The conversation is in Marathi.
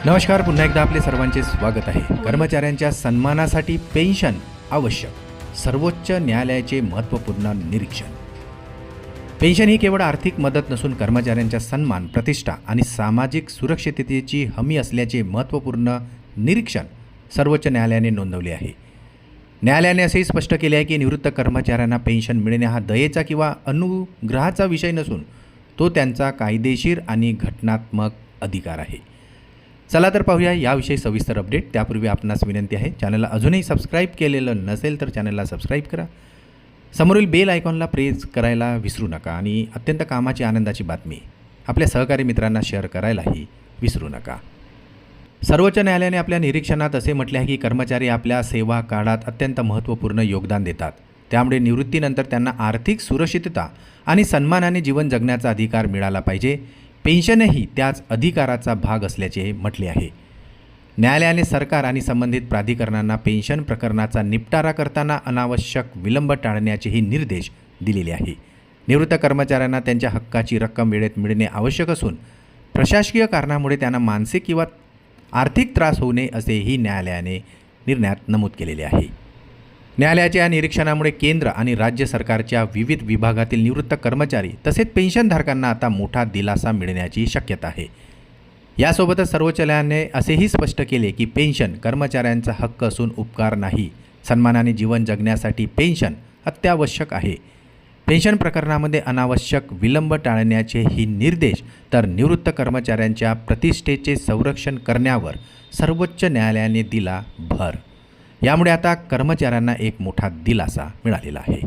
नमस्कार, पुन्हा एकदा आपले सर्वांचे स्वागत आहे. कर्मचाऱ्यांच्या सन्मानासाठी पेन्शन आवश्यक, सर्वोच्च न्यायालयाचे महत्त्वपूर्ण निरीक्षण. पेन्शन ही केवळ आर्थिक मदत नसून कर्मचाऱ्यांचा सन्मान, प्रतिष्ठा आणि सामाजिक सुरक्षिततेची हमी असल्याचे महत्त्वपूर्ण निरीक्षण सर्वोच्च न्यायालयाने नोंदवले आहे. न्यायालयाने असेही स्पष्ट केले आहे की निवृत्त कर्मचाऱ्यांना पेन्शन मिळणे हा दयेचा किंवा अनुग्रहाचा विषय नसून तो त्यांचा कायदेशीर आणि घटनात्मक अधिकार आहे. चला तर पाहूया याविषयी सविस्तर अपडेट. त्यापूर्वी आपणास विनंती आहे, चॅनलला अजूनही सबस्क्राईब केलेलं नसेल तर चॅनलला सबस्क्राईब करा. समोरील बेल आयकॉनला प्रेस करायला विसरू नका आणि अत्यंत कामाची आनंदाची बातमी आपल्या सहकारी मित्रांना शेअर करायलाही विसरू नका. सर्वोच्च न्यायालयाने आपल्या निरीक्षणात असे म्हटले आहे की कर्मचारी आपल्या सेवा काळात अत्यंत महत्त्वपूर्ण योगदान देतात. त्यामुळे निवृत्तीनंतर त्यांना आर्थिक सुरक्षितता आणि सन्मानाने जीवन जगण्याचा अधिकार मिळाला पाहिजे. पेन्शनही त्याच अधिकाराचा भाग असल्याचे म्हटले आहे. न्यायालयाने सरकार आणि संबंधित प्राधिकरणांना पेन्शन प्रकरणाचा निपटारा करताना अनावश्यक विलंब टाळण्याचेही निर्देश दिलेले आहे. निवृत्त कर्मचाऱ्यांना त्यांच्या हक्काची रक्कम वेळेत मिळणे आवश्यक असून प्रशासकीय कारणामुळे त्यांना मानसिक किंवा आर्थिक त्रास होऊ नये असेही न्यायालयाने निर्णयात नमूद केलेले आहे. न्यायालयाच्या या निरीक्षणामुळे केंद्र आणि राज्य सरकारच्या विविध विभागातील निवृत्त कर्मचारी तसेच पेन्शनधारकांना आता मोठा दिलासा मिळण्याची शक्यता आहे. यासोबतच सर्वोच्च न्यायालयाने असेही स्पष्ट केले की पेन्शन कर्मचाऱ्यांचा हक्क असून उपकार नाही. सन्मानाने जीवन जगण्यासाठी पेन्शन अत्यावश्यक आहे. पेन्शन प्रकरणामध्ये अनावश्यक विलंब टाळण्याचेही निर्देश तर निवृत्त कर्मचाऱ्यांच्या प्रतिष्ठेचे संरक्षण करण्यावर सर्वोच्च न्यायालयाने दिला भर. यामुळे आता कर्मचाऱ्यांना एक मोठा दिलासा मिळालेला आहे.